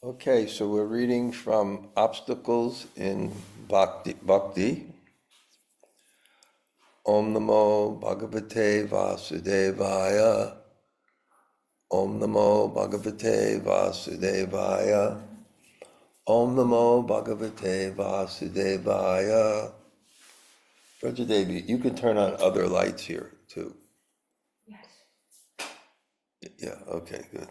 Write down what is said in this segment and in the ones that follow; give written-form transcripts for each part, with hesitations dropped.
Okay, so we're reading from Obstacles in Bhakti. Om Namo Bhagavate Vasudevaya. Om Namo Bhagavate Vasudevaya. Om Namo Bhagavate Vasudevaya. Brajadevi, you can turn on other lights here too. Yes. Yeah, okay, good.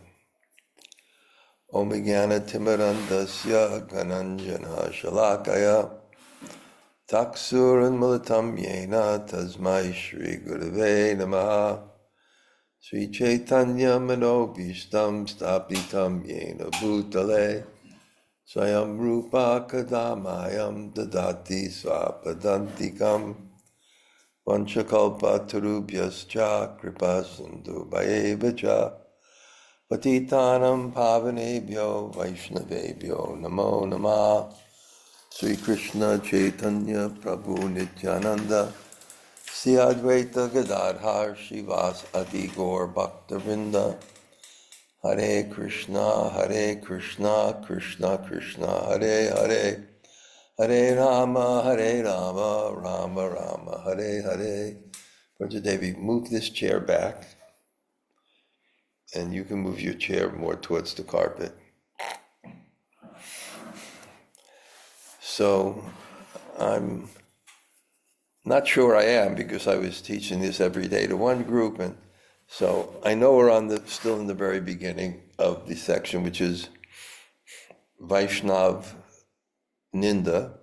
Om Jnana Timirandasya Gananjana Shalakaya Taksuran Militam Yena Tasmai Shri Gurave Namaha Sri Chaitanya Manobhishtam Stapitam Yena Bhutale Swayam Rupa Kadamayam Dadati Swapadantikam Vanchakalpa Tarubhyascha Kripa Sindhu Bhayevacha Patitanam Pavanebhyo Vaishnavebhyo Namo Namah Sri Krishna Chaitanya Prabhu Nityananda Sri Advaita Gadadhar Shivas Adi Gaur Bhaktavinda Hare Krishna Krishna Krishna Hare Hare Hare Rama Rama Rama Hare Hare. Brajadevi, move this chair back and you can move your chair more towards the carpet. So I'm not sure I am, because I was teaching this every day to one group, and so I know we're still in the very beginning of the section, which is Vaishnav Ninda,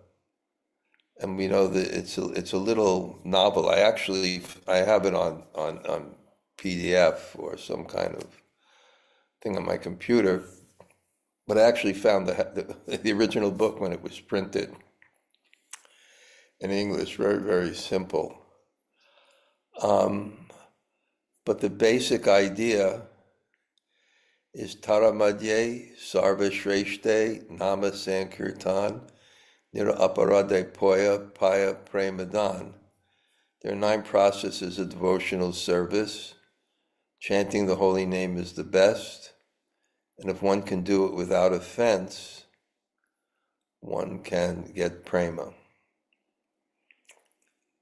and we know that it's a little novel. I have it on PDF or some kind of thing on my computer, but I actually found the original book when it was printed in English, very, very simple. But the basic idea is Taramadye Sarva Shreshte Nama Sankirtan Nira Aparade Poya Paya Premadan. There are 9 processes of devotional service. Chanting the holy name is the best, and if one can do it without offense, one can get prema.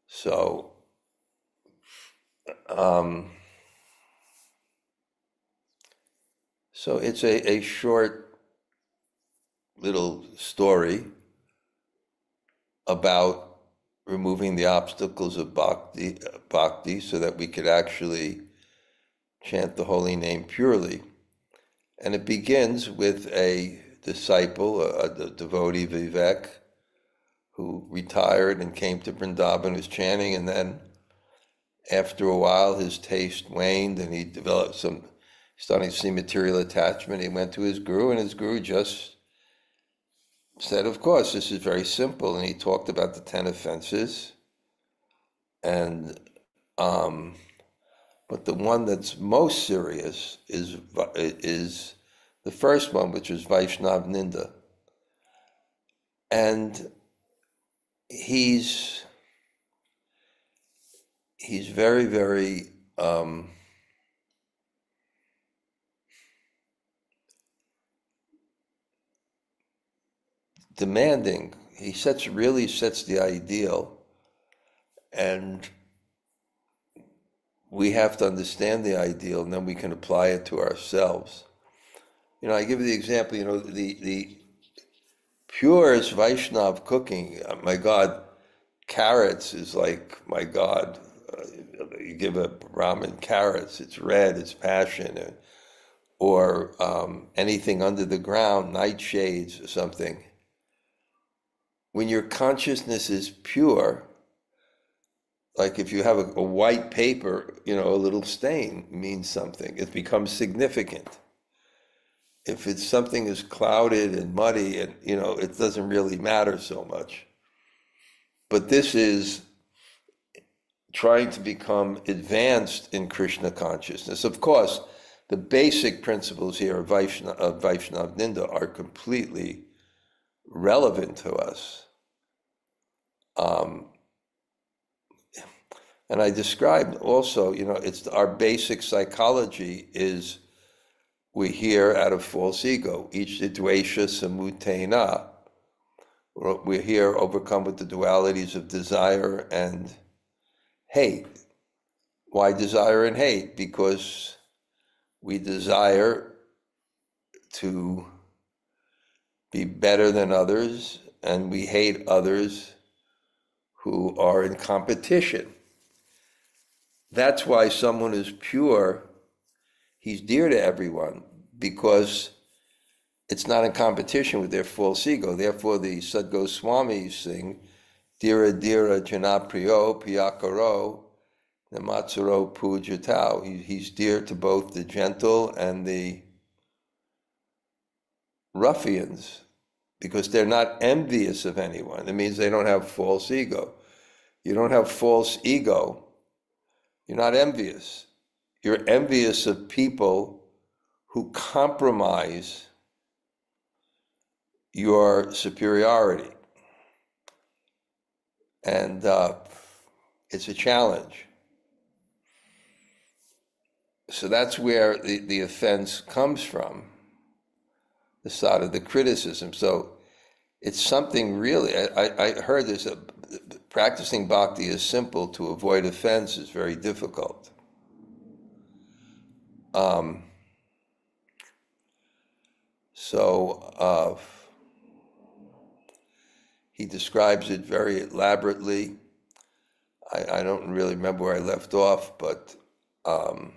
So, it's a short little story about removing the obstacles of bhakti so that we could actually chant the holy name purely. And it begins with a disciple, a devotee, Vivek, who retired and came to Vrindavan, was chanting, and then after a while his taste waned and he developed starting to see material attachment. He went to his guru, and his guru just said, of course, this is very simple, and he talked about the 10 offenses, and but the one that's most serious is the first one, which is Vaishnav Ninda. And he's very, very demanding. He really sets the ideal, and we have to understand the ideal, and then we can apply it to ourselves. I give you the example, the purest Vaishnav cooking, my God, carrots is like, my God, you give a Brahmin carrots, it's red, it's passion, or anything under the ground, nightshades or something. When your consciousness is pure, like if you have a white paper, a little stain means something. It becomes significant. If it's something is clouded and muddy, and it doesn't really matter so much. But this is trying to become advanced in Krishna consciousness. Of course, the basic principles here of Vaishnav Ninda are completely relevant to us. And I described also, it's our basic psychology is we're here out of false ego. Each dvesha samutena. We're here overcome with the dualities of desire and hate. Why desire and hate? Because we desire to be better than others, and we hate others who are in competition. That's why someone is pure, he's dear to everyone, because it's not in competition with their false ego. Therefore, the Sadgoswamis sing, Dira Dira Janapriyo Piyakaro Namatsuro Pujatao. He's dear to both the gentle and the ruffians, because they're not envious of anyone. It means they don't have false ego. You don't have false ego, you're not envious. You're envious of people who compromise your superiority. And it's a challenge. So that's where the offense comes from, the side of the criticism. So it's something really, I heard this, practicing bhakti is simple, to avoid offense is very difficult. He describes it very elaborately. I don't really remember where I left off, but so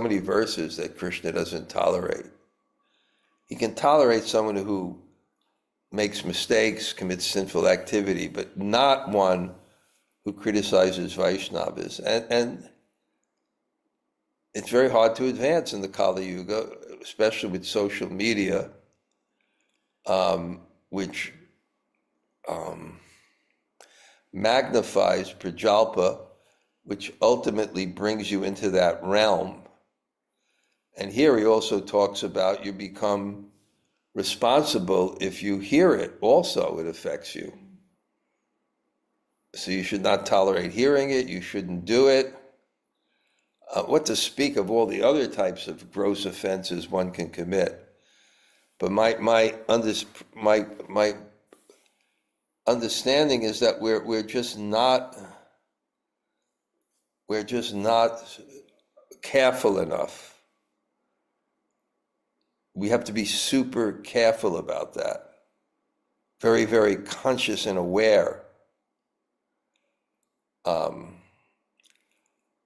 many verses that Krishna doesn't tolerate. He can tolerate someone who makes mistakes, commits sinful activity, but not one who criticizes Vaishnavas. And it's very hard to advance in the Kali Yuga, especially with social media, which magnifies prajalpa, which ultimately brings you into that realm. And here he also talks about you become responsible if you hear it also, it affects you. So you should not tolerate hearing it, you shouldn't do it. What to speak of all the other types of gross offenses one can commit. But my understanding is that we're just not careful enough. We have to be super careful about that. Very, very conscious and aware.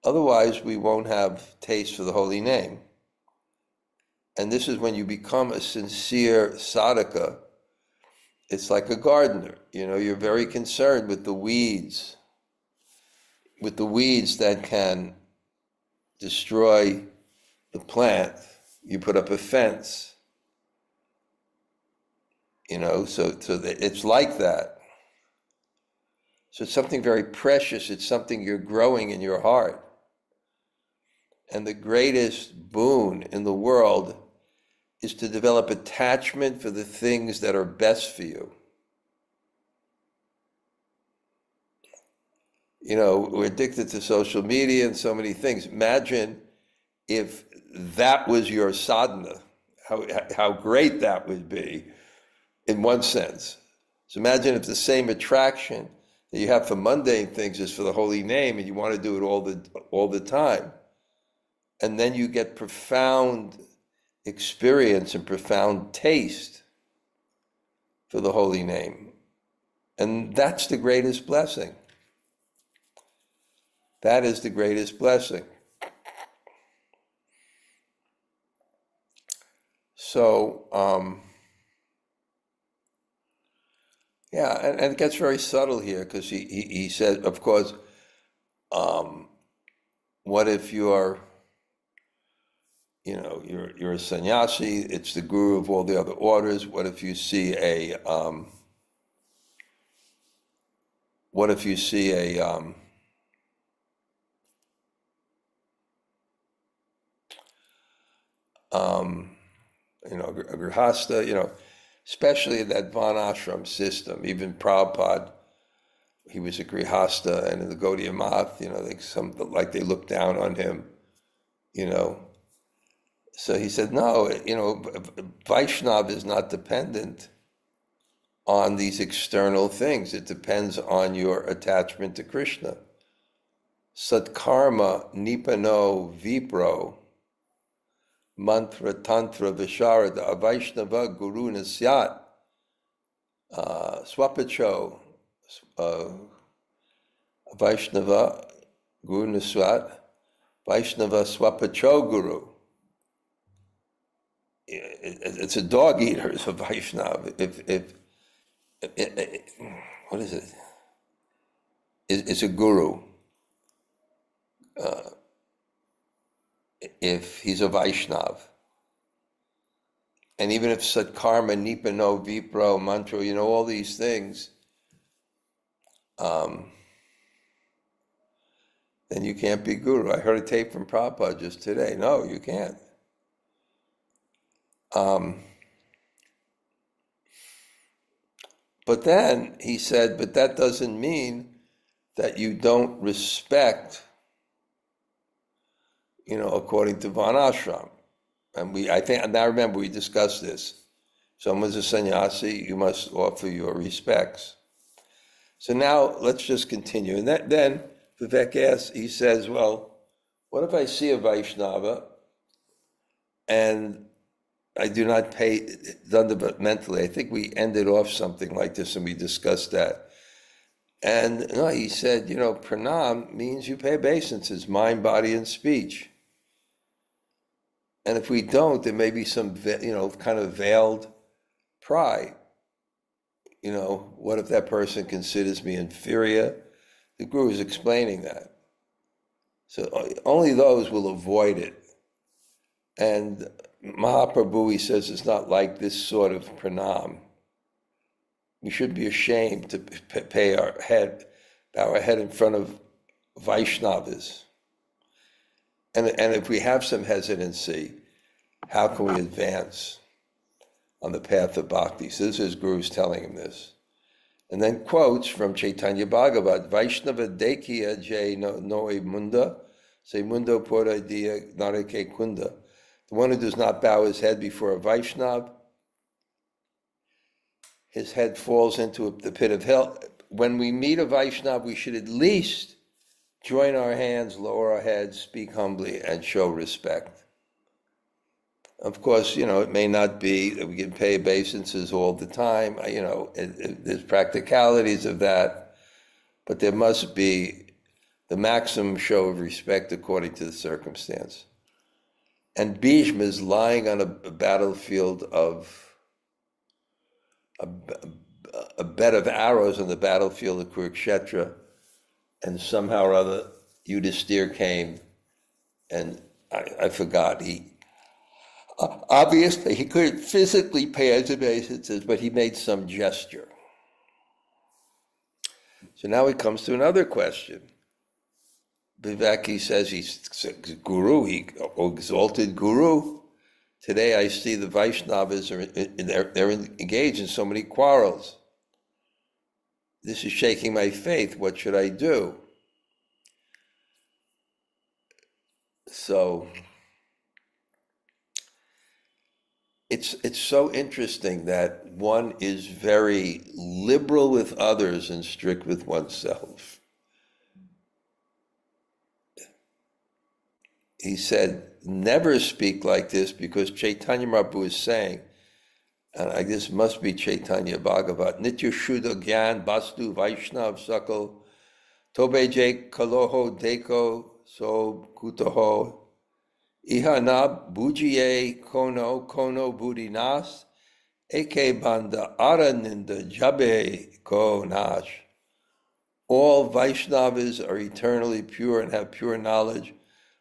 Otherwise, we won't have taste for the holy name. And this is when you become a sincere sadhaka. It's like a gardener. You're very concerned with the weeds that can destroy the plant. You put up a fence, so it's like that. So it's something very precious. It's something you're growing in your heart. And the greatest boon in the world is to develop attachment for the things that are best for you. We're addicted to social media and so many things. Imagine if that was your sadhana, how great that would be in one sense. So imagine if the same attraction that you have for mundane things is for the holy name, and you want to do it all the time. And then you get profound experience and profound taste for the holy name. And that's the greatest blessing. That is the greatest blessing. So, and it gets very subtle here, because he said, of course, what if you're a sannyasi, it's the guru of all the other orders. What if you see a grihasta, especially in that Varnashram system. Even Prabhupada, he was a grihasta, and in the Gaudiya Math, they look down on him. you know. So he said, no, Vaishnav is not dependent on these external things. It depends on your attachment to Krishna. Satkarma nipano vipro mantra tantra visharada avaishnava guru nasyat swapacho Vaishnava guru nasyat Vaishnava swapacho guru. It's a dog eater. It's a Vaishnava. If what is it? It's a guru. If he's a Vaishnav, and even if Satkarma, Nipano, Vipro, Mantra, all these things, then you can't be guru. I heard a tape from Prabhupada just today. No, you can't. But then he said, but that doesn't mean that you don't respect, according to Varnashram. And I remember we discussed this. Someone's a sannyasi, you must offer your respects. So now let's just continue. And then Vivek asks, he says, well, what if I see a Vaishnava and I do not pay Dandavat mentally? I think we ended off something like this and we discussed that. And no, he said, pranam means you pay obeisances, mind, body, and speech. And if we don't, there may be some, kind of veiled pride. What if that person considers me inferior? The Guru is explaining that. So only those will avoid it. And Mahaprabhu, he says, it's not like this sort of pranam. We should be ashamed to bow our head in front of Vaishnavas. And if we have some hesitancy, how can we advance on the path of bhakti? So this is Guru's telling him this. And then quotes from Chaitanya Bhagavat, Vaishnava dekhiya jay noe munda, se mundo pora dia narake kunda. The one who does not bow his head before a Vaishnav, his head falls into the pit of hell. When we meet a Vaishnav, we should at least join our hands, lower our heads, speak humbly, and show respect. Of course, it may not be that we can pay obeisances all the time. There's practicalities of that, but there must be the maximum show of respect according to the circumstance. And Bhishma is lying on a battlefield of a bed of arrows on the battlefield of Kurukshetra, and somehow or other Yudhisthira came, and I forgot, obviously he couldn't physically pay his obeisances, but he made some gesture. So now he comes to another question. Vivek, says he's guru, exalted guru. Today I see the Vaishnavas they're engaged in so many quarrels. This is shaking my faith. What should I do? So it's so interesting that one is very liberal with others and strict with oneself. He said, never speak like this, because Chaitanya Mahaprabhu is saying, and this must be Chaitanya Bhagavat, Nitya Shuddha Gyan Bastu Vaishnav Sakal Tobe Jai Kaloho Deko So Kutaho Ihana Bujiye Kono Budinas Eke Banda Araninda Jabe Ko Nash. All Vaishnavas are eternally pure and have pure knowledge.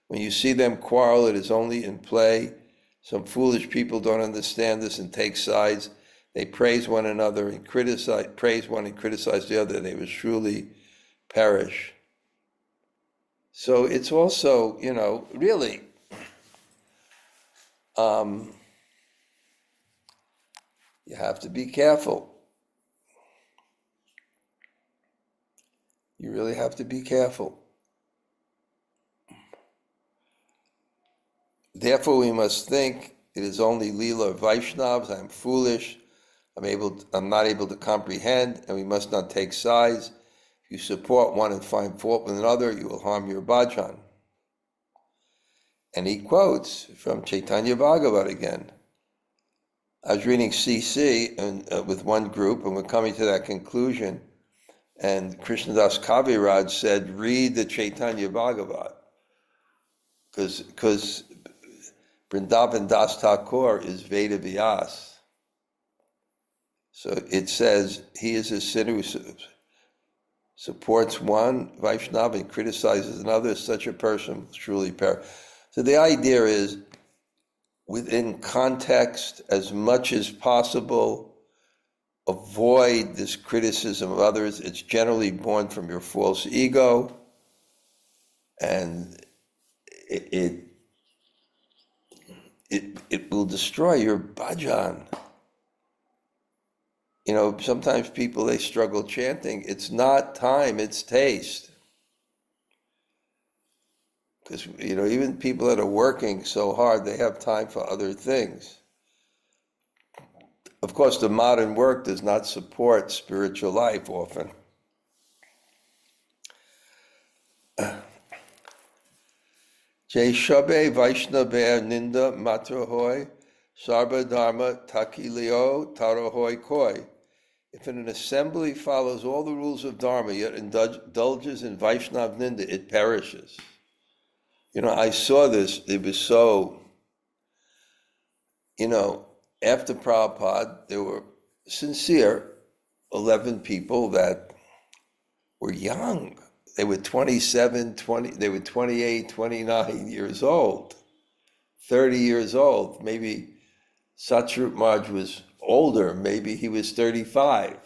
When you see them quarrel, it is only in play. Some foolish people don't understand this and take sides. They praise one another and praise one and criticize the other. They will surely perish. So it's also, really, you have to be careful. You really have to be careful. Therefore we must think it is only Leela of Vaishnavas. I am foolish. I'm not able to comprehend, and we must not take sides. If you support one and find fault with another, you will harm your bhajan. And he quotes from Chaitanya Bhagavat again. I was reading CC with one group, and we're coming to that conclusion. And Krishnadas Kaviraj said, read the Chaitanya Bhagavat. Because Vrindavan Das Thakur is Veda Vyas. So it says, he is a sinner who supports one Vaishnava and criticizes another. Such a person will truly perish. So the idea is, within context, as much as possible, avoid this criticism of others. It's generally born from your false ego, and it will destroy your bhajan. You know, sometimes people, they struggle chanting. It's not time, it's taste. Because, you know, even people that are working so hard, they have time for other things. Of course, the modern work does not support spiritual life often. Jai Shabe Vaishnava Ninda Matrahoy Sarva Dharma Takilio Tarahoy Koi. If an assembly follows all the rules of Dharma yet indulges in Vaishnav Ninda, it perishes. You know, I saw this, it was so, you know, after Prabhupada, there were sincere 11 people that were young. They were 27, 20, they were 28, 29 years old, 30 years old. Maybe Satsvarup Maharaj was older, maybe he was 35.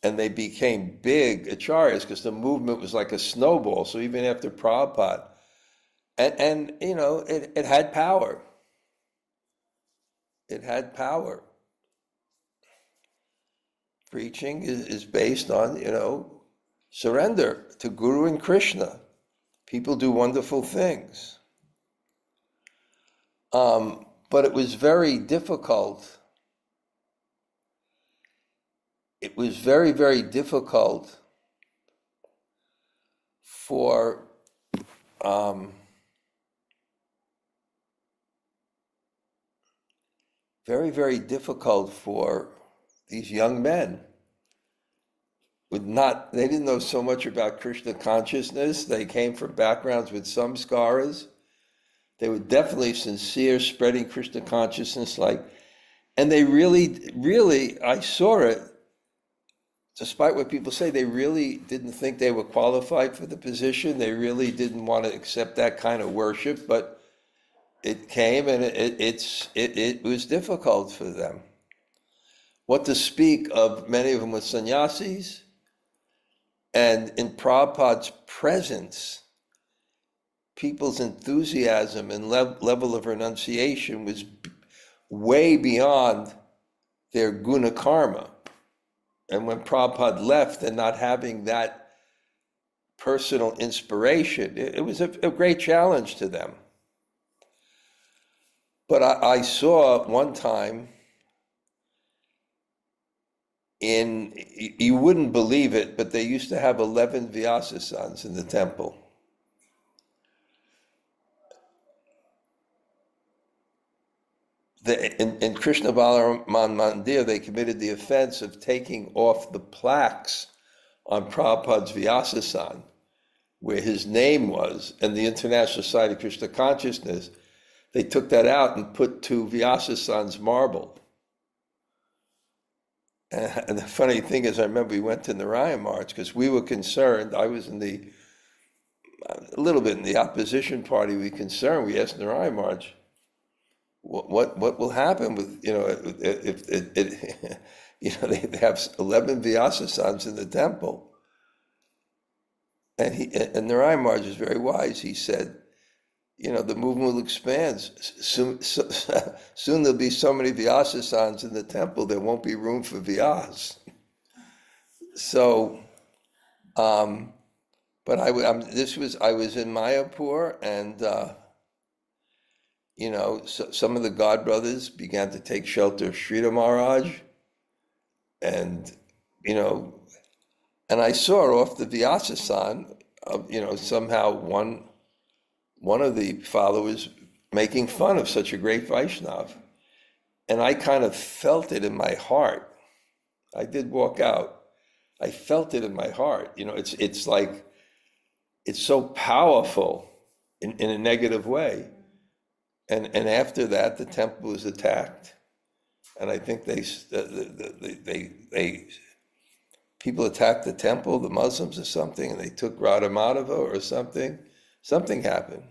And they became big acharyas because the movement was like a snowball. So even after Prabhupada, and you know, it had power. It had power. Preaching is based on, you know, surrender to Guru and Krishna. People do wonderful things. But it was very difficult. It was very, very difficult for very, very difficult for these young men. They didn't know so much about Krishna consciousness. They came from backgrounds with some samskaras. They were definitely sincere, spreading Krishna consciousness, and they really, I saw it, despite what people say, they really didn't think they were qualified for the position. They really didn't want to accept that kind of worship, but it came, and it was difficult for them. What to speak of, many of them were sannyasis, and in Prabhupada's presence, people's enthusiasm and level of renunciation was way beyond their guna karma. And when Prabhupada left and not having that personal inspiration, it was a great challenge to them. But I saw one time, you wouldn't believe it, but they used to have 11 Vyasasans in the temple. In Krishna Balaram Mandir, they committed the offense of taking off the plaques on Prabhupada's Vyasasan, where his name was, and the International Society of Krishna Consciousness. They took that out and put 2 Vyasasan's marble. And the funny thing is, I remember we went to Narayan March because we were concerned. I was a little bit in the opposition party. We were concerned. We asked Narayan March, what will happen with, you know, if you know, they have 11 Vyasasans in the temple. And Narayan Maharaj is very wise. He said, you know, the movement will expand. Soon there'll be so many Vyasasans in the temple, there won't be room for Vyas. So, but I was in Mayapur, and some of the God brothers began to take shelter of Srila Maharaj, and, and I saw off the Vyasasan, somehow one of the followers making fun of such a great Vaishnav. And I kind of felt it in my heart. I did walk out. I felt it in my heart. It's like, it's so powerful in a negative way. And after that, the temple was attacked. And I think people attacked the temple, the Muslims or something, and they took Radha Madhava or something. Something happened.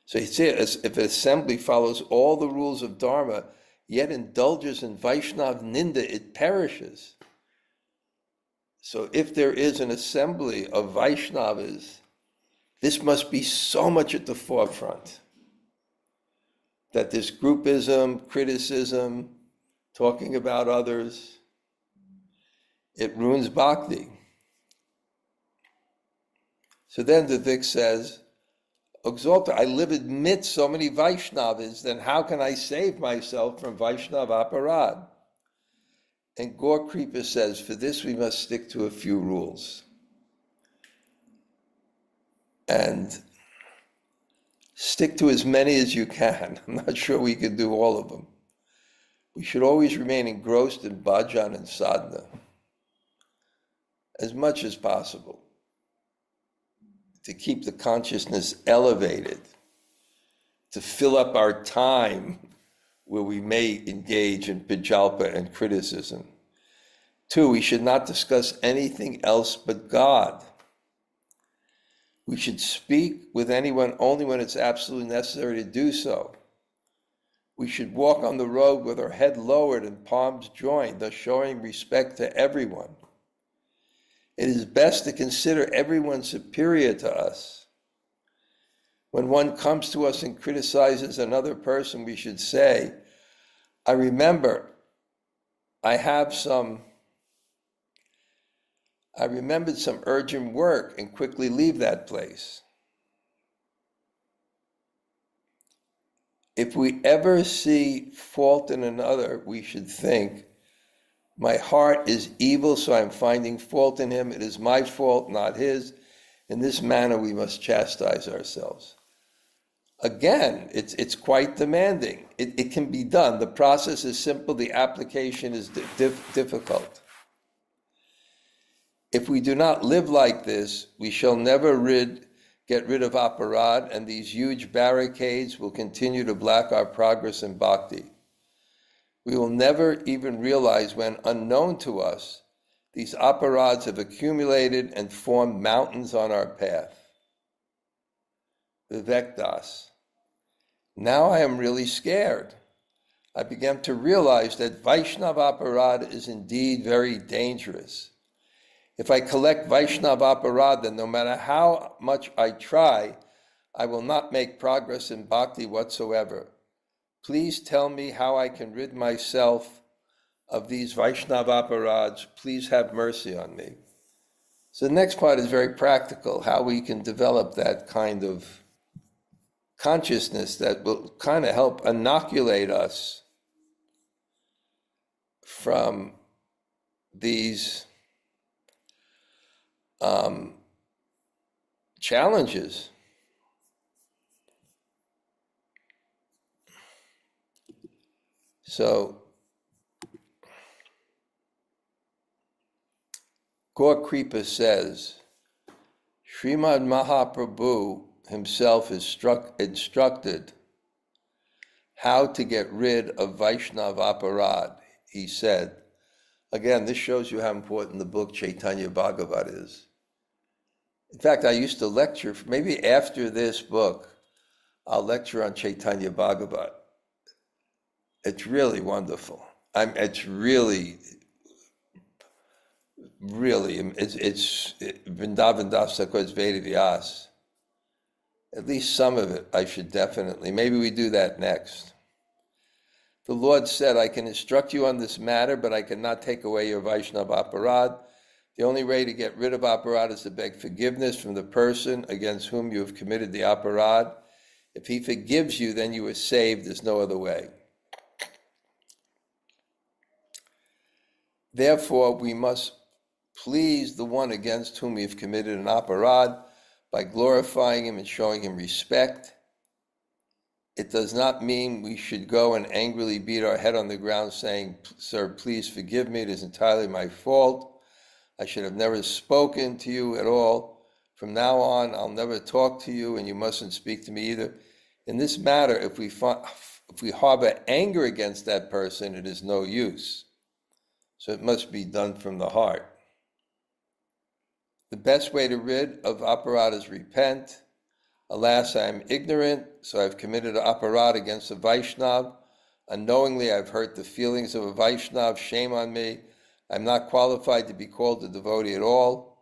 So you see, if an assembly follows all the rules of Dharma, yet indulges in Vaishnav Ninda, it perishes. So if there is an assembly of Vaishnavas, this must be so much at the forefront. That this groupism, criticism, talking about others, it ruins bhakti. So then the Vik says, Exalta, I live amid so many Vaishnavas, then how can I save myself from Vaishnav aparad? And Gaur Kripa says, for this we must stick to a few rules. And stick to as many as you can. I'm not sure we can do all of them. We should always remain engrossed in bhajan and sadhana as much as possible to keep the consciousness elevated, to fill up our time where we may engage in pijalpa and criticism. 2, we should not discuss anything else but God. We should speak with anyone only when it's absolutely necessary to do so. We should walk on the road with our head lowered and palms joined, thus showing respect to everyone. It is best to consider everyone superior to us. When one comes to us and criticizes another person, we should say, I remembered some urgent work, and quickly leave that place. If we ever see fault in another, we should think, my heart is evil, so I'm finding fault in him. It is my fault, not his. In this manner, we must chastise ourselves. Again, it's quite demanding. It can be done. The process is simple. The application is difficult. If we do not live like this, we shall never get rid of aparad, and these huge barricades will continue to block our progress in bhakti. We will never even realize when, unknown to us, these aparads have accumulated and formed mountains on our path. Vivek Das. Now I am really scared. I began to realize that Vaishnav aparad is indeed very dangerous. If I collect Vaishnav aparad, then no matter how much I try, I will not make progress in bhakti whatsoever. Please tell me how I can rid myself of these Vaishnav aparads. Please have mercy on me. So the next part is very practical, how we can develop that kind of consciousness that will kind of help inoculate us from these challenges. So, Gaur Kripa says, Srimad Mahaprabhu himself is instructed how to get rid of Vaishnav aparad. He said, again, this shows you how important the book Chaitanya Bhagavat is. In fact, I used to lecture, maybe after this book, I'll lecture on Chaitanya Bhagavat. It's really wonderful. It's Vrindavan Das Thakur's Veda Vyas. At least some of it I should definitely, maybe we do that next. The Lord said, I can instruct you on this matter, but I cannot take away your Vaishnav aparad. The only way to get rid of aparad is to beg forgiveness from the person against whom you have committed the aparad. If he forgives you, then you are saved. There's no other way. Therefore, we must please the one against whom we have committed an aparad by glorifying him and showing him respect. It does not mean we should go and angrily beat our head on the ground saying, "Sir, please forgive me. It is entirely my fault. I should have never spoken to you at all. From now on, I'll never talk to you, and you mustn't speak to me either." In this matter, if we harbor anger against that person, it is no use. So it must be done from the heart. The best way to rid of aparad is repent. Alas, I am ignorant, so I've committed an aparad against a Vaishnav. Unknowingly, I've hurt the feelings of a Vaishnav. Shame on me. I'm not qualified to be called a devotee at all.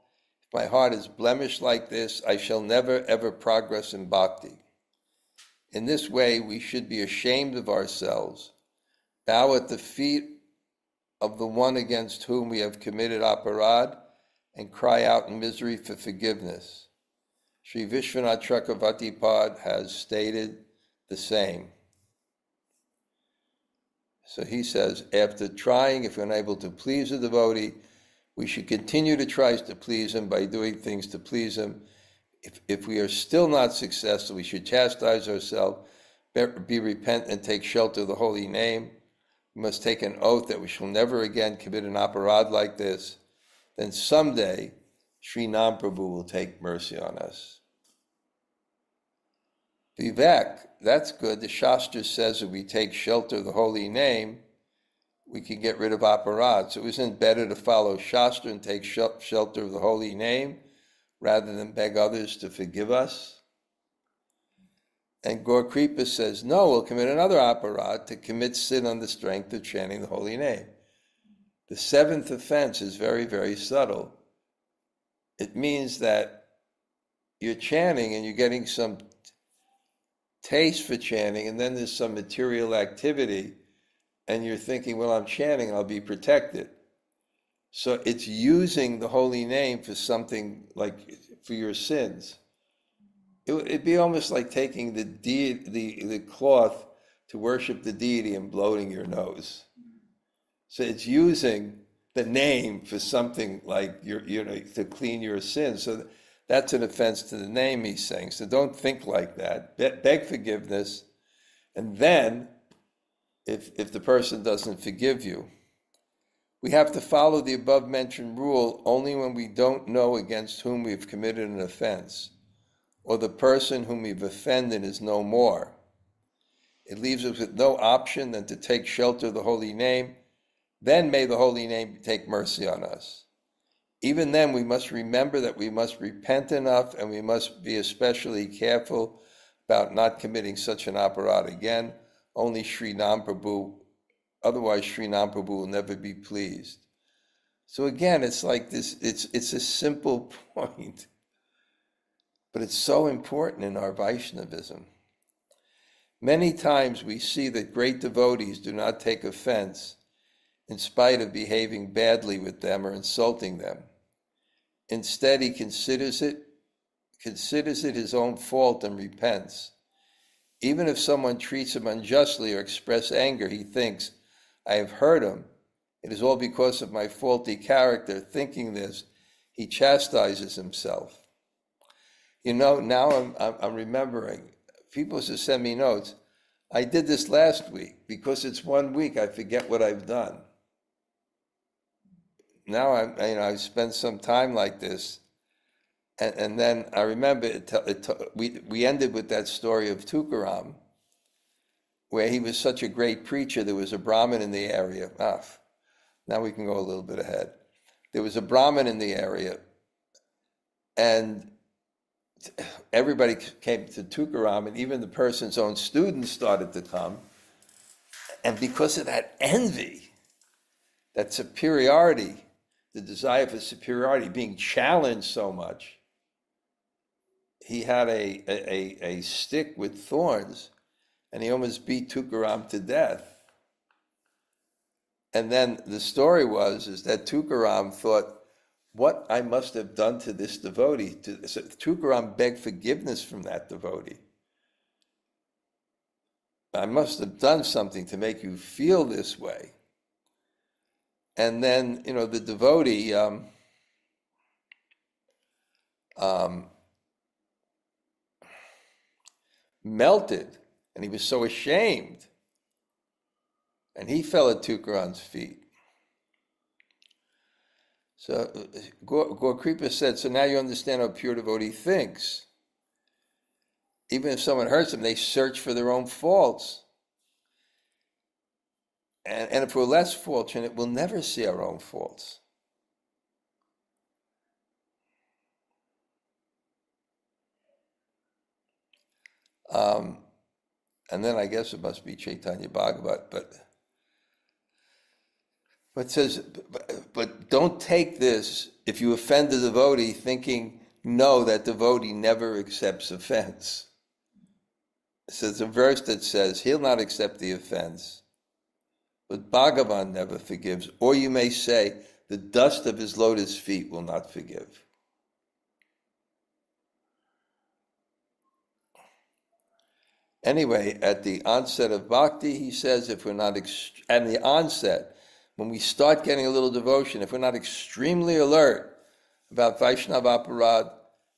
If my heart is blemished like this, I shall never ever progress in bhakti. In this way, we should be ashamed of ourselves, bow at the feet of the one against whom we have committed aparad, and cry out in misery for forgiveness. Sri Vishwanath Chakravarti Pad has stated the same. So he says, after trying, if we're unable to please a devotee, we should continue to try to please him by doing things to please him. If we are still not successful, we should chastise ourselves, be repentant, and take shelter of the holy name. We must take an oath that we shall never again commit an aparad like this. Then someday, Sri Nam Prabhu will take mercy on us. Vivek, that's good. The Shastra says if we take shelter of the holy name, we can get rid of aparad. So isn't it better to follow Shastra and take shelter of the holy name rather than beg others to forgive us? And Gaur Kripa says, no, we'll commit another aparad to commit sin on the strength of chanting the holy name. The seventh offense is very, very subtle. It means that you're chanting and you're getting some taste for chanting, and then there's some material activity, and you're thinking, well, I'm chanting, I'll be protected. So it's using the holy name for something like for your sins. It'd be almost like taking the cloth to worship the deity and blowing your nose. So it's using the name for something like to clean your sins. So that's an offense to the name, he's saying. So don't think like that. Beg forgiveness, and then if the person doesn't forgive you, we have to follow the above mentioned rule only when we don't know against whom we've committed an offense, or the person whom we've offended is no more. It leaves us with no option than to take shelter of the holy name. Then may the holy name take mercy on us. Even then, we must remember that we must repent enough, and we must be especially careful about not committing such an aparad again. Only Sri Nam Prabhu, otherwise Sri Nam Prabhu will never be pleased. So again, it's like this, it's a simple point, but it's so important in our Vaishnavism. Many times we see that great devotees do not take offense in spite of behaving badly with them or insulting them. Instead, he considers it his own fault and repents. Even if someone treats him unjustly or express anger, he thinks, I have hurt him. It is all because of my faulty character. Thinking this, he chastises himself. Now I'm remembering, people used to send me notes. I did this last week. Because it's 1 week, I forget what I've done. Now I spent some time like this, and then I remember we ended with that story of Tukaram, where he was such a great preacher. There was a Brahmin in the area. Now we can go a little bit ahead. There was a Brahmin in the area, and everybody came to Tukaram, and even the person's own students started to come. And because of that envy, that superiority, the desire for superiority, being challenged so much, he had a stick with thorns, and he almost beat Tukaram to death. And then the story is that Tukaram thought, what I must have done to this devotee. So Tukaram begged forgiveness from that devotee. I must have done something to make you feel this way. And then, the devotee melted, and he was so ashamed. And he fell at Tukaran's feet. So Gaur-kripa said, so now you understand how a pure devotee thinks. Even if someone hurts them, they search for their own faults. And if we're less fortunate, we'll never see our own faults. And then I guess it must be Chaitanya Bhagavat, but it says, but don't take this, if you offend the devotee, thinking, no, that devotee never accepts offense. So there's a verse that says, he'll not accept the offense, but Bhagavan never forgives. Or you may say, the dust of his lotus feet will not forgive. Anyway, at the onset of bhakti, he says, if we're not, at the onset, when we start getting a little devotion, if we're not extremely alert about Vaishnava aparad,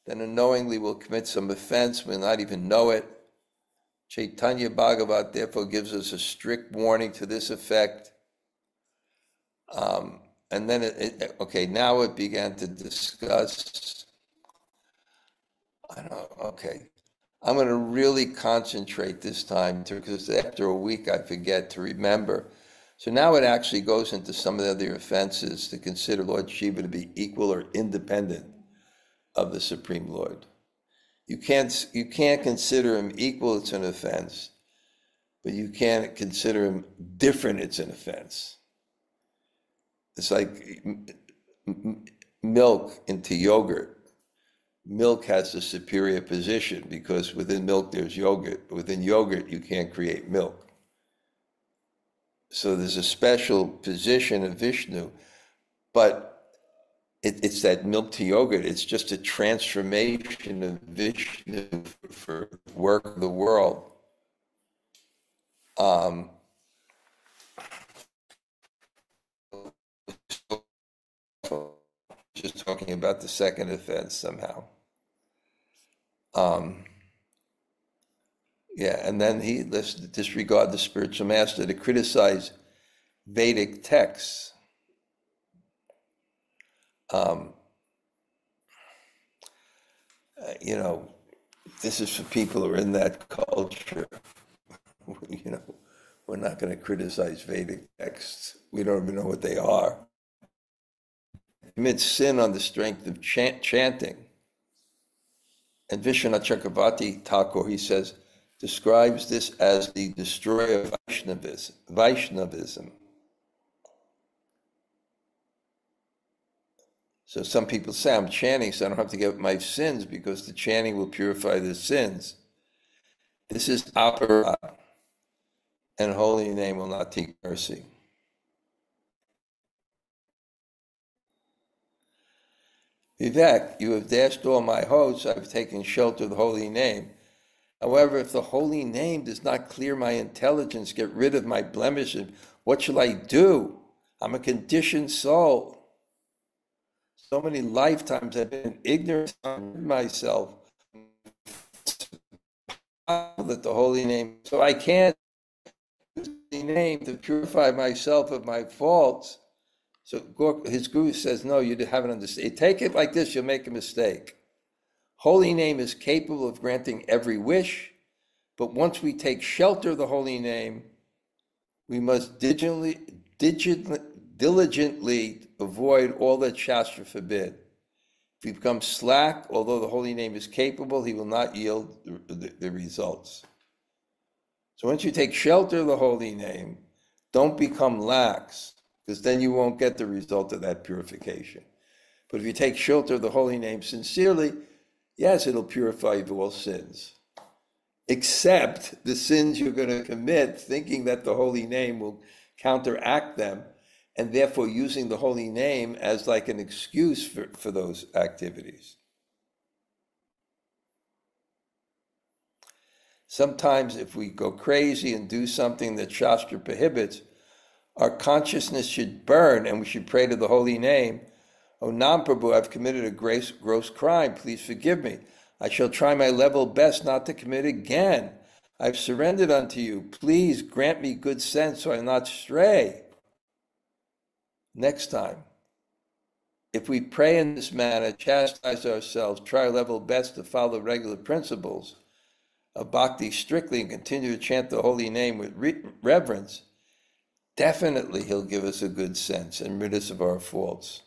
then unknowingly we'll commit some offense, we'll not even know it. Chaitanya Bhagavat therefore gives us a strict warning to this effect. And then, now it began to discuss, I'm going to really concentrate this time, because after a week I forget to remember. So now it actually goes into some of the other offenses to consider Lord Shiva to be equal or independent of the Supreme Lord. You can't consider him equal, it's an offense, but you can't consider him different, it's an offense. It's like milk into yogurt. Milk has a superior position because within milk there's yogurt. But within yogurt you can't create milk. So there's a special position of Vishnu, but it's that milk to yogurt. It's just a transformation of Vishnu for work of the world. Just talking about the second offense somehow. And then let's disregard the spiritual master to criticize Vedic texts. This is for people who are in that culture. We're not going to criticize Vedic texts. We don't even know what they are. Commit sin on the strength of chanting. And Vishwanath Chakravarti Thakur, he says, describes this as the destroyer of Vaishnavism. So some people say, I'm chanting, so I don't have to give up my sins because the chanting will purify the sins. This is aparad, and holy name will not take mercy. Vivek, you have dashed all my hopes, I have taken shelter of the holy name. However, if the holy name does not clear my intelligence, get rid of my blemishes, what shall I do? I'm a conditioned soul. So many lifetimes I've been ignorant of myself. That the holy name, so I can't use the name to purify myself of my faults. So his guru says, no, you haven't understood. Take it like this, you'll make a mistake. Holy name is capable of granting every wish, but once we take shelter of the holy name, we must diligently avoid all that Shastra forbid. If we become slack, although the holy name is capable, he will not yield the results. So once you take shelter of the holy name, don't become lax, because then you won't get the result of that purification. But if you take shelter of the holy name sincerely, yes, it'll purify you of all sins, except the sins you're going to commit, thinking that the holy name will counteract them, and therefore using the holy name as like an excuse for those activities. Sometimes if we go crazy and do something that Shastra prohibits, our consciousness should burn and we should pray to the holy name. O Nam Prabhu, I've committed a gross crime. Please forgive me. I shall try my level best not to commit again. I've surrendered unto you. Please grant me good sense so I not stray. Next time, if we pray in this manner, chastise ourselves, try our level best to follow regular principles of bhakti strictly and continue to chant the holy name with reverence, definitely he'll give us a good sense and rid us of our faults.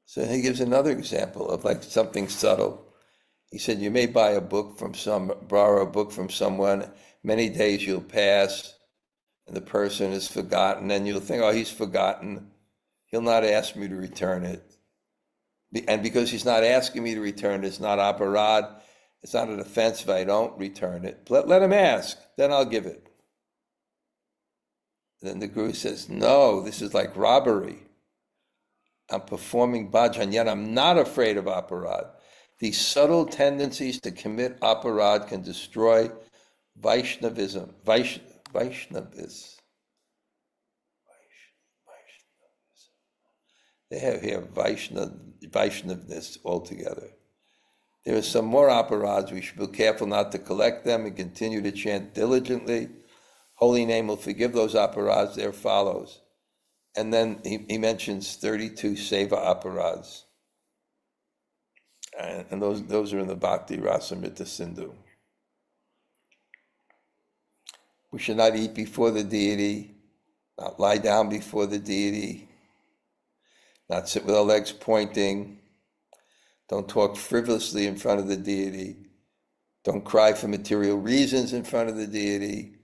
So he gives another example of like something subtle. He said, you may borrow a book from someone, many days you'll pass, and the person is forgotten, and you'll think, oh, he's forgotten. He'll not ask me to return it. And because he's not asking me to return it, it's not aparad, it's not an offense if I don't return it. Let him ask, then I'll give it. Then the Guru says, no, this is like robbery. I'm performing bhajan, yet I'm not afraid of aparad. These subtle tendencies to commit aparad can destroy Vaishnavism. They have here Vaishnavness altogether. There are some more aparads. We should be careful not to collect them and continue to chant diligently. Holy name will forgive those aparads. There follows. And then he mentions 32 seva aparads. And those are in the Bhakti Rasamrita Sindhu. We should not eat before the deity, not lie down before the deity, not sit with our legs pointing, don't talk frivolously in front of the deity, don't cry for material reasons in front of the deity,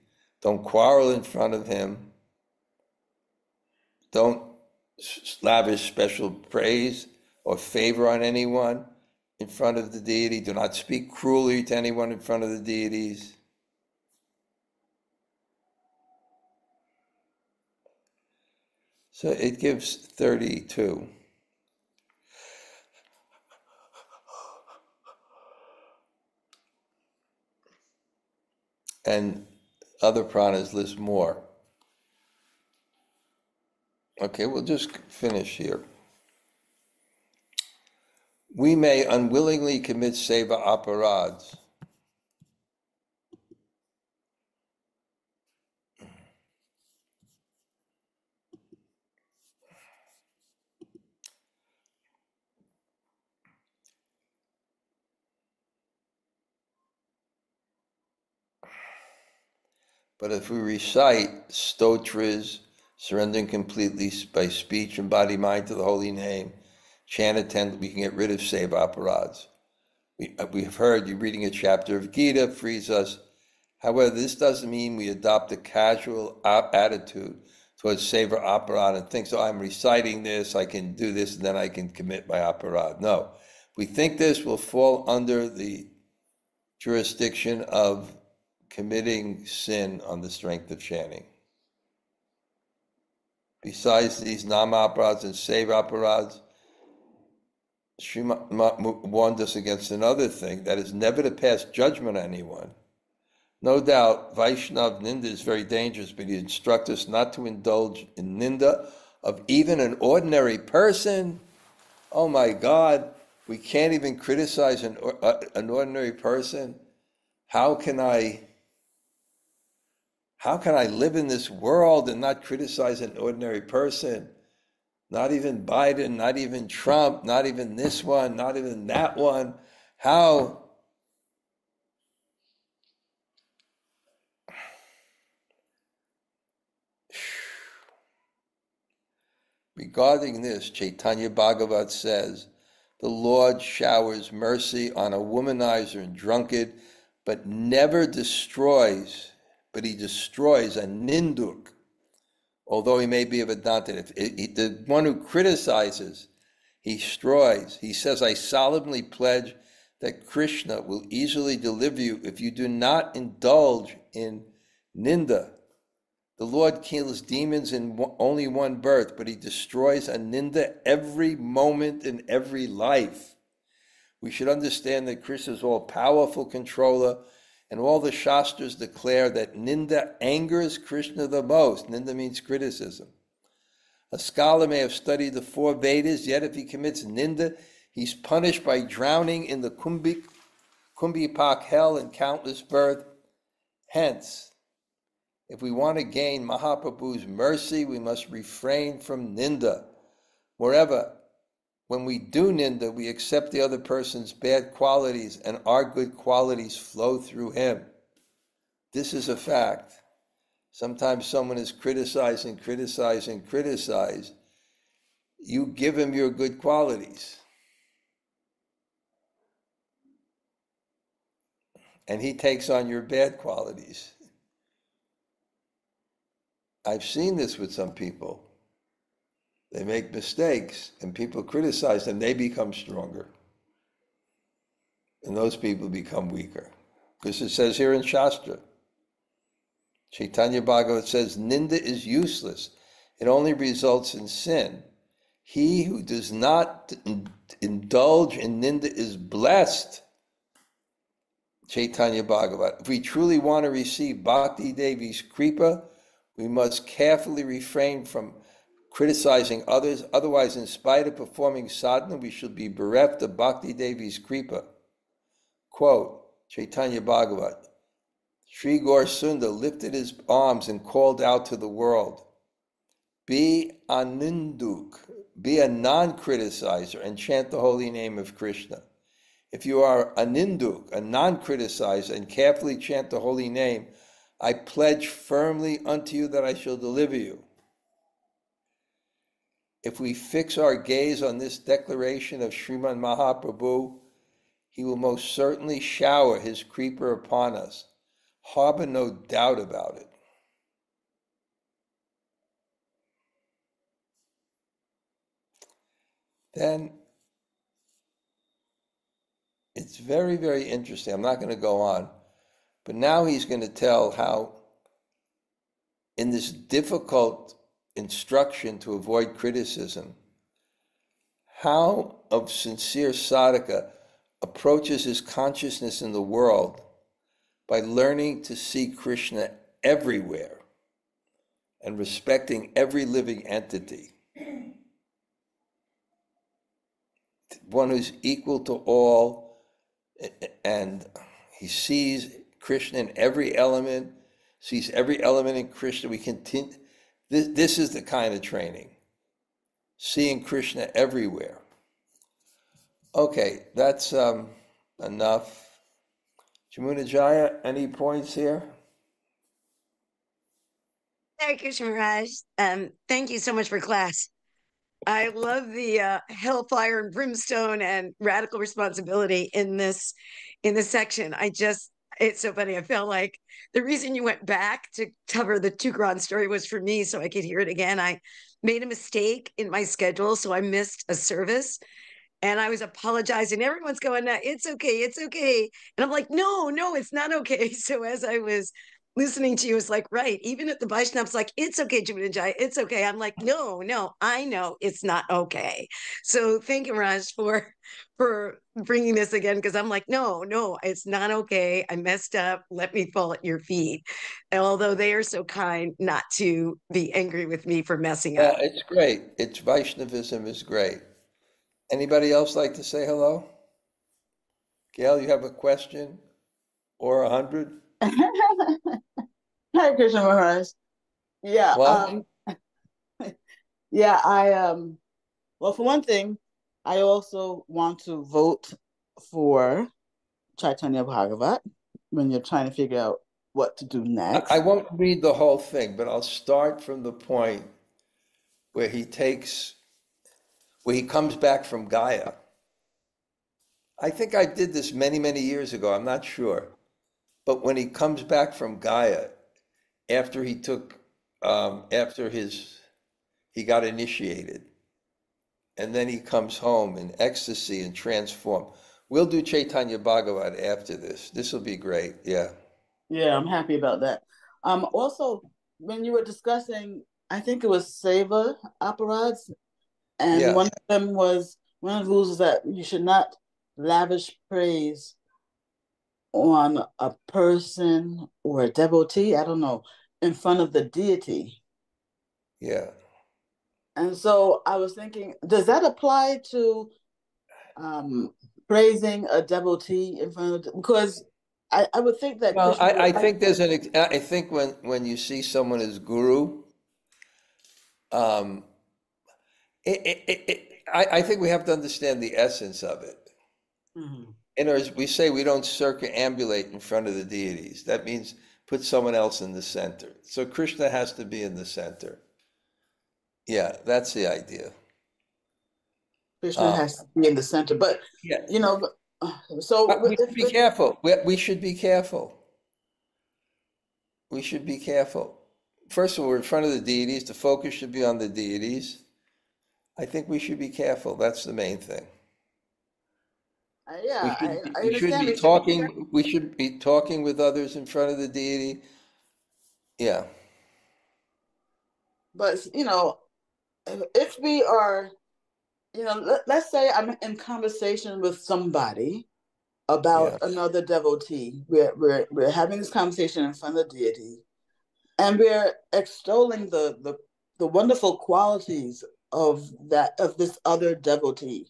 don't quarrel in front of him, don't lavish special praise or favor on anyone in front of the deity, do not speak cruelly to anyone in front of the deities. So it gives 32. And other pranas list more. Okay, we'll just finish here. We may unwillingly commit seva aparads. But if we recite stotras, surrendering completely by speech and body, mind to the holy name, chant attentively, we can get rid of seva aparads. We have heard you reading a chapter of Gita frees us. However, this doesn't mean we adopt a casual attitude towards seva aparad and think, so I'm reciting this, I can do this, and then I can commit my aparad. No. We think this will fall under the jurisdiction of committing sin on the strength of chanting. Besides these nama aparads and seva aparads, Srimad warned us against another thing, that is never to pass judgment on anyone. No doubt, Vaishnav Ninda is very dangerous, but he instructs us not to indulge in Ninda of even an ordinary person. Oh my God, we can't even criticize an ordinary person. How can I live in this world and not criticize an ordinary person? Not even Biden, not even Trump, not even this one, not even that one. How? Regarding this, Chaitanya Bhagavat says, the Lord showers mercy on a womanizer and drunkard, but never destroys, but he destroys a ninduk, although he may be a Vedanta. The one who criticizes, he destroys. He says, I solemnly pledge that Krishna will easily deliver you if you do not indulge in ninda. The The Lord kills demons in only one birth, but he destroys a ninda every moment in every life. We should understand that Krishna is all-powerful controller, and all the Shastras declare that ninda angers Krishna the most. Ninda means criticism. A scholar may have studied the 4 Vedas, yet if he commits ninda, he's punished by drowning in the Kumbhipak hell in countless birth. Hence, if we want to gain Mahaprabhu's mercy, we must refrain from ninda. Moreover, when we do ninda, we accept the other person's bad qualities and our good qualities flow through him. This is a fact. Sometimes someone is criticizing. You give him your good qualities. And he takes on your bad qualities. I've seen this with some people. They make mistakes and people criticize them, they become stronger. And those people become weaker. Because it says here in Shastra, Chaitanya Bhagavat says, ninda is useless. It only results in sin. He who does not indulge in ninda is blessed. Chaitanya Bhagavat. If we truly want to receive Bhakti Devi's Kripa, we must carefully refrain from criticizing others. Otherwise, in spite of performing sadhana, we should be bereft of Bhakti Devi's Kripa. Quote, Chaitanya Bhagavat. Sri Gaur Sundar lifted his arms and called out to the world, be a ninduk, be a non-criticizer, and chant the holy name of Krishna. If you are a ninduk, a non-criticizer, and carefully chant the holy name, I pledge firmly unto you that I shall deliver you. If we fix our gaze on this declaration of Sriman Mahaprabhu, he will most certainly shower his Kripa upon us. Harbor no doubt about it. Then it's very, very interesting. I'm not going to go on, but now he's going to tell how in this difficult instruction to avoid criticism, how a sincere sadhaka approaches his consciousness in the world by learning to see Krishna everywhere and respecting every living entity. One who's equal to all, and he sees Krishna in every element, sees every element in Krishna. We continue. This is the kind of training, seeing Krishna everywhere. Okay, that's enough. Jamuna Jaya, any points here? Hare Krishna Maharaj. Thank you so much for class. I love the hellfire and brimstone and radical responsibility in this section. It's so funny. I felt like the reason you went back to cover the Tukran story was for me, so I could hear it again. I made a mistake in my schedule, so I missed a service. And I was apologizing. Everyone's going, it's okay, it's okay. And I'm like, no, it's not okay. So as I was listening to you, it's like, right, even if the Vaishnav's like, it's okay, Jumanajai, it's okay. I'm like, no, I know it's not okay. So thank you, Raj, for bringing this again, because I'm like, no, it's not okay. I messed up. Let me fall at your feet. And although they are so kind not to be angry with me for messing up. It's great. It's Vaishnavism is great. Anybody else like to say hello? Gail, you have a question or 100? Hi, Krishna Maharaj. Yeah, What? yeah, well, for one thing, I also want to vote for Chaitanya Bhagavat when you're trying to figure out what to do next. I won't read the whole thing, but I'll start from the point where he comes back from Gaya. I think I did this many, many years ago. I'm not sure. But when he comes back from Gaya, after he got initiated, and then he comes home in ecstasy and transformed. We'll do Chaitanya Bhagavat after this. This will be great. Yeah. Yeah, I'm happy about that. Also, when you were discussing, I think it was Seva apparats, and Yeah, one of the rules is that you should not lavish praise on a person or a devotee, I don't know, in front of the deity. yeah. And so I was thinking, does that apply to um, praising a devotee in front of, because I would think that Well, Krishna would I like. think I think when you see someone as guru, um, I think we have to understand the essence of it. Mhm. In other words, we say we don't circumambulate in front of the deities. That means put someone else in the center. So Krishna has to be in the center. Yeah, that's the idea. Krishna Um, has to be in the center, but yeah, you know, so but we should be careful. We should be careful. We should be careful. First of all, we're in front of the deities. The focus should be on the deities. I think we should be careful. That's the main thing. yeah, I We should understand be we should be careful, talking. We should be talking with others in front of the deity. Yeah, but if we are, let's say I'm in conversation with somebody about yeah, another devotee. We're having this conversation in front of the deity, and we're extolling the wonderful qualities of this other devotee.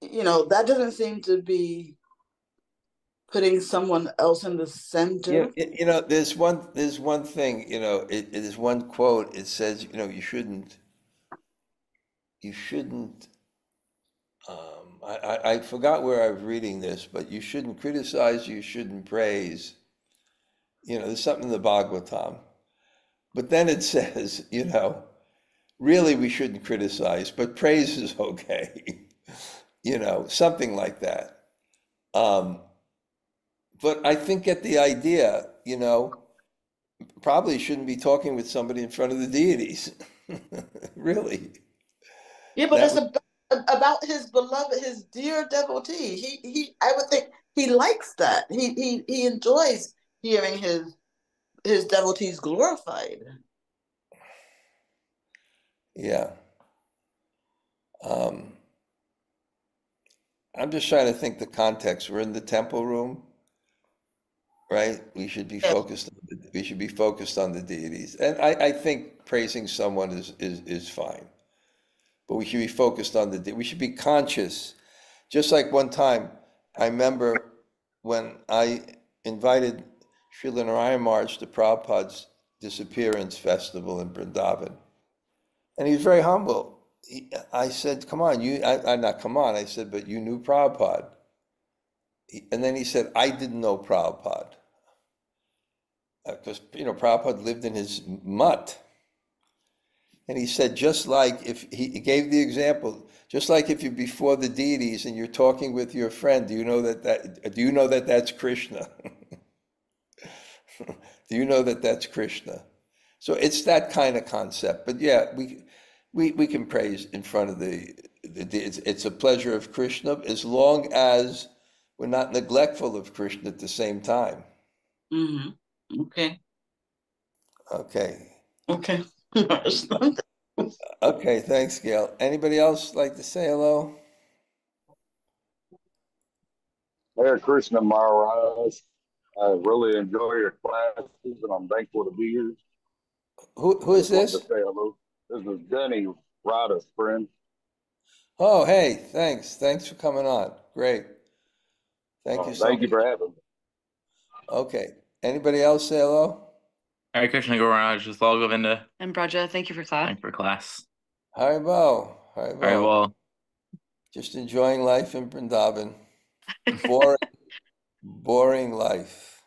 That doesn't seem to be putting someone else in the yeah. center. There's one thing. It is one quote. It says, you shouldn't. I forgot where I was reading this, but you shouldn't criticize. You shouldn't praise. There's something in the Bhagavatam. But then it says, really we shouldn't criticize, but praise is okay. Something like that. Um, but I think get the idea, probably shouldn't be talking with somebody in front of the deities. Really. Yeah, but That it's would, about his beloved, his dear devotee. I would think he likes that. He enjoys hearing his devotees glorified. yeah. Um, I'm just trying to think the context. We're in the temple room, right? Yes. We should be focused on the deities. And I think praising someone is fine. But we should be focused on we should be conscious. Just like one time, I remember when I invited Srila Narayana Maharaj to Prabhupada's disappearance festival in Vrindavan. And he was very humble. I said, come on, not come on, I said, but you knew Prabhupada. And then he said, I didn't know Prabhupada. Because, Prabhupada lived in his mutt. And he said, just like if he gave the example, just like if you're before the deities and you're talking with your friend, do you know that that's Krishna? Do you know that that's Krishna? So it's that kind of concept. But yeah, we can praise in front of it's a pleasure of Krishna as long as we're not neglectful of Krishna at the same time. Mm-hmm. Okay. Okay. Okay. Okay, thanks, Gail. Anybody else like to say hello? Hare Krishna Maharaj. I really enjoy your classes and I'm thankful to be here. Who I is just wanted to this? say hello. This is Denny Rada's friend. Oh, hey, thanks. Thanks for coming on. Great. Thank you so Thank you much. for having me. Okay. Anybody else say hello? Hare Krishna Guru Maharaj, just all Govinda. And Braja, thank you for class. Thanks for class. Haribo. Very Haribo. well. Just enjoying life in Vrindavan. Boring, boring life.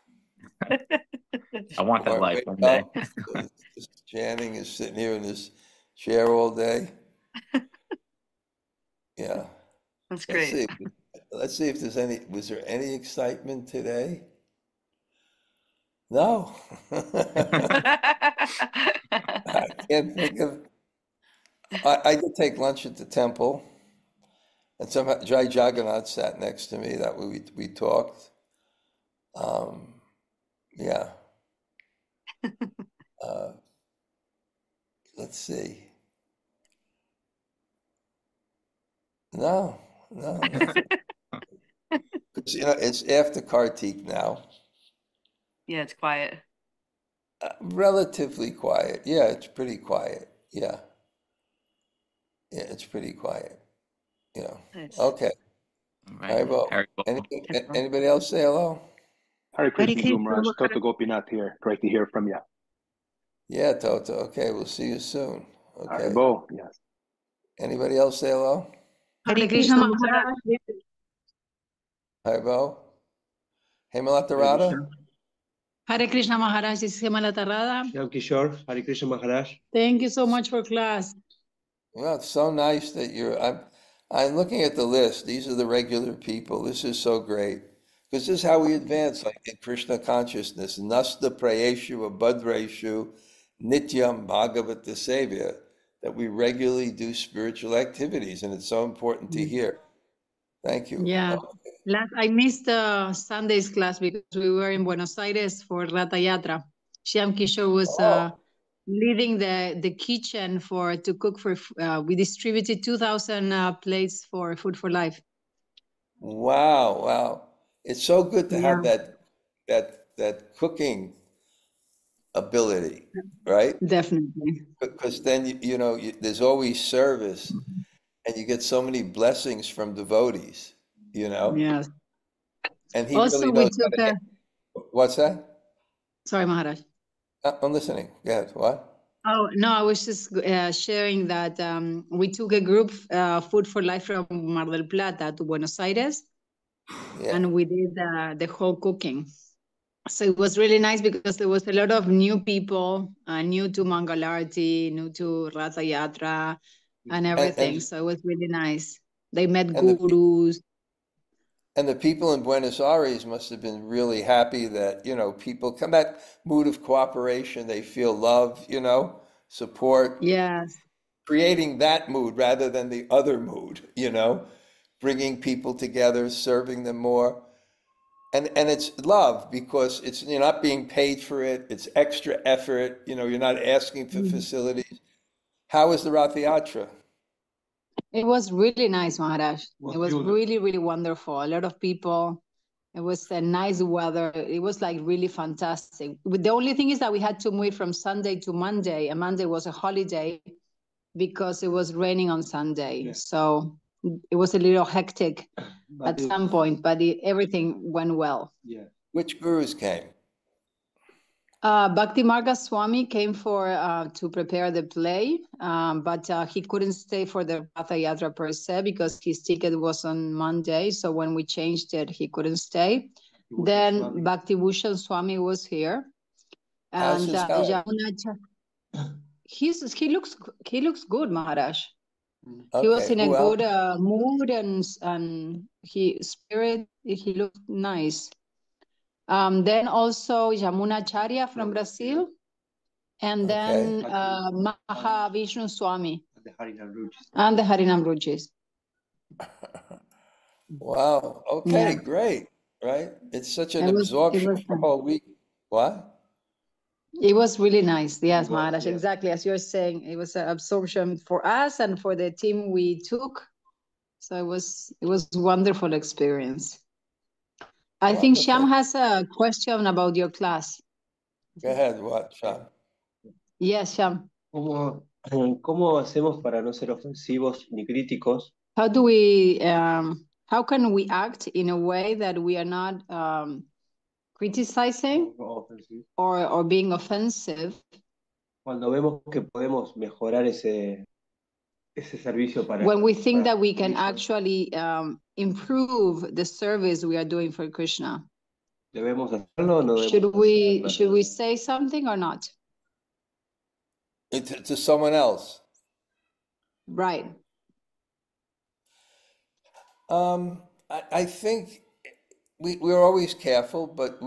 I want that Or life wake one day. up, just Channing is sitting here in this chair all day. Yeah. That's Let's great. see. Let's see if was there any excitement today? No. I can't think of, I did take lunch at the temple, and somehow Jai Jagannath sat next to me. We talked. Yeah. Uh, let's see. No. It's, it's after Kartik now. Yeah, it's quiet. Relatively quiet. Yeah, it's pretty quiet. Yeah. Yeah, it's pretty quiet. Nice. Okay. All All right, right. well, Very cool. anybody else say hello? Hare Krishna, Krishna, Guru Maharaj. Toto Gopinath here. Great to hear from you. Yeah, Toto. Okay, we'll see you soon. Okay. Haribo, yes. Anybody else say hello? Hare Krishna Maharaj. Hi, Bo. Hemalata Hare Radha? Krishna. Hare Krishna Maharaj, this is Hemalata Radha. Shyam Kishore, Hare Krishna Maharaj. Thank you so much for class. Well, it's so nice that I'm looking at the list. These are the regular people. This is so great. Because this is how we advance, like in Krishna consciousness. Nasta prayeshu abhadreshu nityam bhagavata sevya. That we regularly do spiritual activities, and it's so important to hear. Thank you. Yeah. I missed Sunday's class because we were in Buenos Aires for Ratha Yatra. Shyam Kishore was leading the kitchen to cook for. We distributed 2,000 plates for Food for Life. Wow. It's so good to have that cooking ability, right? Definitely. Because then there's always service, and you get so many blessings from devotees, Yes. And he Also, really we knows how took to. What's that? Sorry, Maharaj. I'm listening. Go ahead. What? Oh, no, I was just sharing that we took a group Food for Life from Mar del Plata to Buenos Aires, and we did the whole cooking. So it was really nice because there was a lot of new people, new to Mangalarti, new to Ratha Yatra, and everything. So it was really nice. They met gurus. And the people in Buenos Aires must have been really happy that, people come that mood of cooperation, they feel love, support. Yes. Creating that mood rather than the other mood, bringing people together, serving them more. And it's love because you're not being paid for it. It's extra effort. You're not asking for facilities. How was the Rath Yatra? It was really nice, Maharaj. It was really, really wonderful. A lot of people. It was a nice weather. It was like really fantastic. The only thing is that we had to move from Sunday to Monday, and Monday was a holiday because it was raining on Sunday. Yeah. So it was a little hectic at some point, but everything went well. Yeah. Which gurus came? Bhakti Marga Swami came to prepare the play, but he couldn't stay for the Ratha Yatra per se because his ticket was on Monday. So when we changed it, he couldn't stay. Then Bhakti Bhushan Swami was here, and he looks good, Maharaj. Okay. He was in a good mood and he looked nice. Then also Yamuna Charya from Brazil, and then Mahavishnu Swami and the Harinam Rujis. Wow. Okay, great. Right? It's such an absorption for a whole week. What? It was really nice. Yes, Maharaj. Yes. Exactly as you're saying. It was an absorption for us and for the team we took. So it was wonderful experience. I think Shyam has a question about your class. Go ahead. What, Shyam? Yes, Shyam. ¿Cómo hacemos para no ser ofensivos ni críticos? How can we act in a way that we are not criticizing or being offensive? Cuando vemos que podemos mejorar ese servicio para. When we think that we can actually improve the service we are doing for Krishna. ¿Debemos hacerlo o no debemos should we say something or not? To someone else. Right. I think we're always careful, but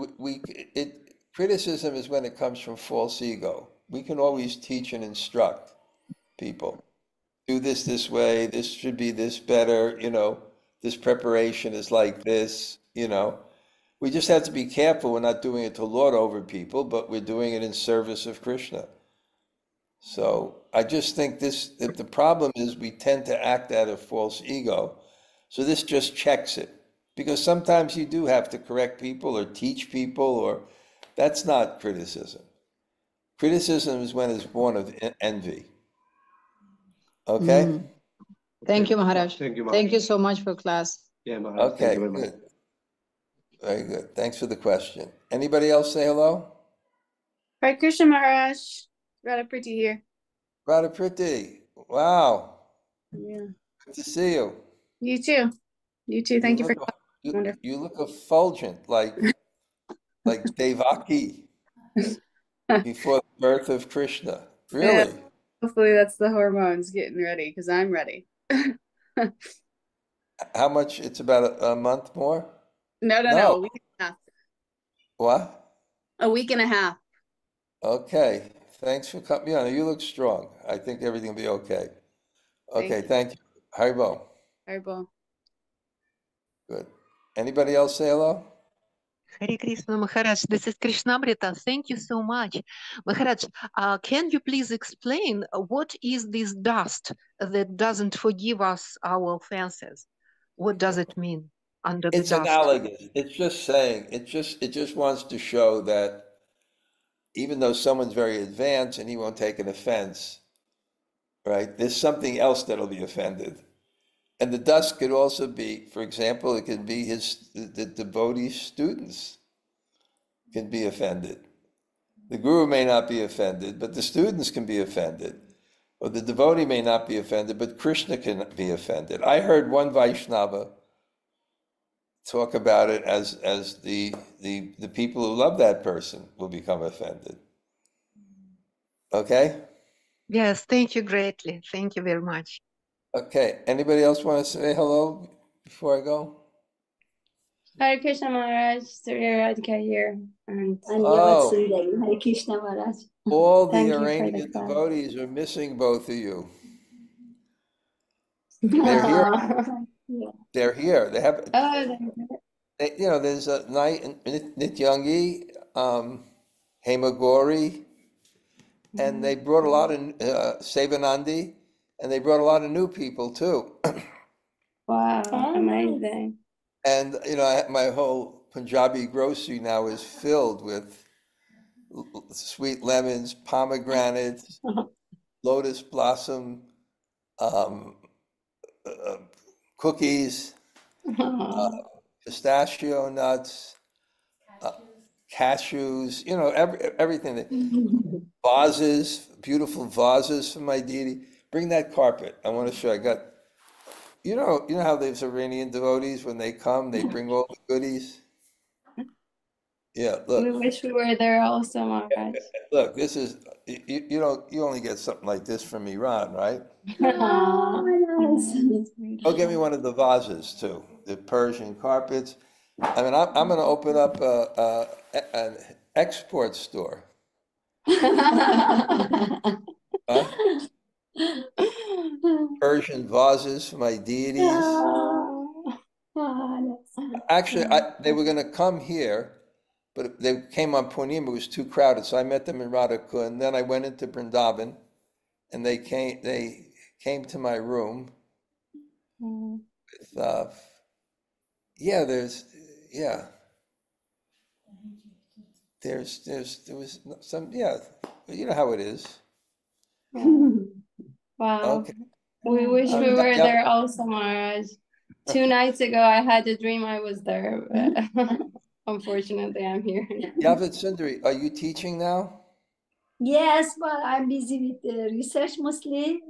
criticism is when it comes from false ego. We can always teach and instruct people. Do this way, this should be this better, this preparation is like this, We just have to be careful. We're not doing it to lord over people, but we're doing it in service of Krishna. So I just think if the problem is we tend to act out of false ego. So this just checks it. Because sometimes you do have to correct people or teach people, or that's not criticism. Criticism is when it's born of envy. Okay? Thank you, Maharaj. Thank you, Thank you so much for class. Yeah, Maharaj. Okay, Thank you very much. good. Very good. Thanks for the question. Anybody else say hello? Hare Krishna Maharaj. Radha Priti here. Radha Priti. Wow. Yeah. Good to see you. You too. You too. Thank you for you look effulgent, like Devaki before the birth of Krishna. Really? Yeah, hopefully that's the hormones getting ready because I'm ready. How much? It's about a month more? No, a week and a half. What? A week and a half. Okay. Thanks for coming on. You look strong. I think everything will be okay. Okay, thank you. Haribo. Haribo. Good. Anybody else say hello? Hare Krishna Maharaj, this is Krishnamrita. Thank you so much. Maharaj, can you please explain what is this dust that doesn't forgive us our offenses? What does it mean under the It's dust? analogous. It's just saying, it just wants to show that even though someone's very advanced and he won't take an offense, right? There's something else that'll be offended. And the dust could also be, for example, it could be the devotee students can be offended. The guru may not be offended, but the students can be offended. Or the devotee may not be offended, but Krishna can be offended. I heard one Vaishnava talk about it as the people who love that person will become offended. Okay? Yes, thank you greatly. Thank you very much. Okay. Anybody else want to say hello before I go? Hare Krishna Maharaj, Surya Radhika here. And Oh, Hare Krishna Maharaj. all the Thank you for the Iranian class. devotees are missing both of you. They're here. Yeah. They're here. They have, Oh, there's a night Nityangi, Hemagori, and they brought a lot of Sevanandi, and they brought a lot of new people too. wow, amazing. And my whole Punjabi grocery now is filled with sweet lemons, pomegranates, lotus blossom, cookies, pistachio nuts, cashews, everything. Vases, beautiful vases for my deity. Bring that carpet. I want to show. I got, you know how there's Iranian devotees when they come, they bring all the goodies. Yeah, look. We wish we were there also, Maharaj. Look, this is you only get something like this from Iran, right? Go get me one of the vases too, the Persian carpets. I mean, I'm going to open up an export store. Persian vases for my deities. Actually, they were going to come here, but they came on Purnima. It was too crowded, so I met them in Radhakund. And then I went into Vrindavan, and they came to my room. With, there was some, you know how it is. Wow. Okay. We wish we were there also, Maharaj. 2 nights ago, I had a dream I was there, but unfortunately, I'm here. Yavid Sundari, are you teaching now? Yes, but I'm busy with research mostly.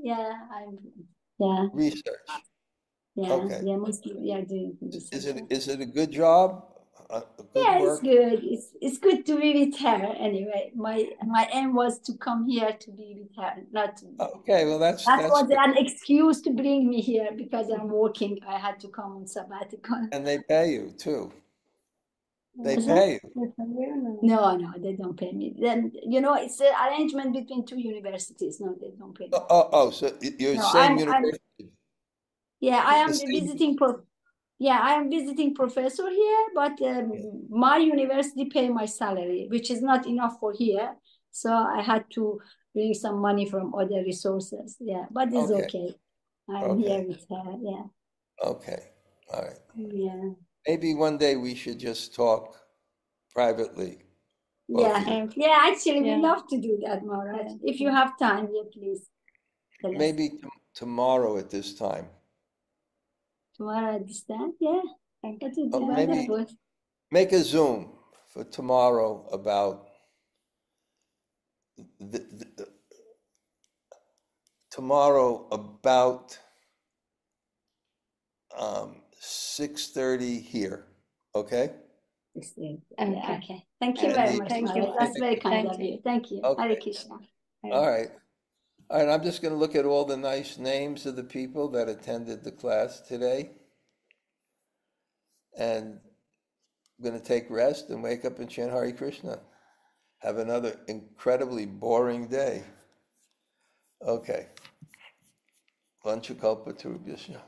Research. Yeah, Okay. mostly doing research. Is it a good job? Good work? It's good. It's good to be with her anyway. My aim was to come here to be with her, not to. Okay, well that's was good. an excuse to bring me here because I'm working. I had to come on sabbatical. And they pay you too. They pay you. No, they don't pay me. Then it's an arrangement between 2 universities. No, they don't pay me. So you're saying university? I am the visiting Yeah, I'm visiting professor here, but my university pay my salary, which is not enough for here. So I had to bring some money from other resources. Yeah, but it's okay. I'm here with her. Yeah. Okay. All right. Yeah. Maybe one day we should just talk privately. Yeah. Yeah, actually, we love to do that, Maharaj. If you have time, yeah, please. Tell us. Maybe tomorrow at this time. Tomorrow at this time? Yeah. That would be Maybe wonderful. make a Zoom for tomorrow about tomorrow about 6:30 here. Okay? Okay. Thank you very much, Maharaj. That's very kind of you. Thank you. Okay. Hare Krishna. All right. All right, I'm just going to look at all the nice names of the people that attended the class today. And I'm going to take rest and wake up and chant Hare Krishna. Have another incredibly boring day. Okay. Vanchakalpatarubhyasya.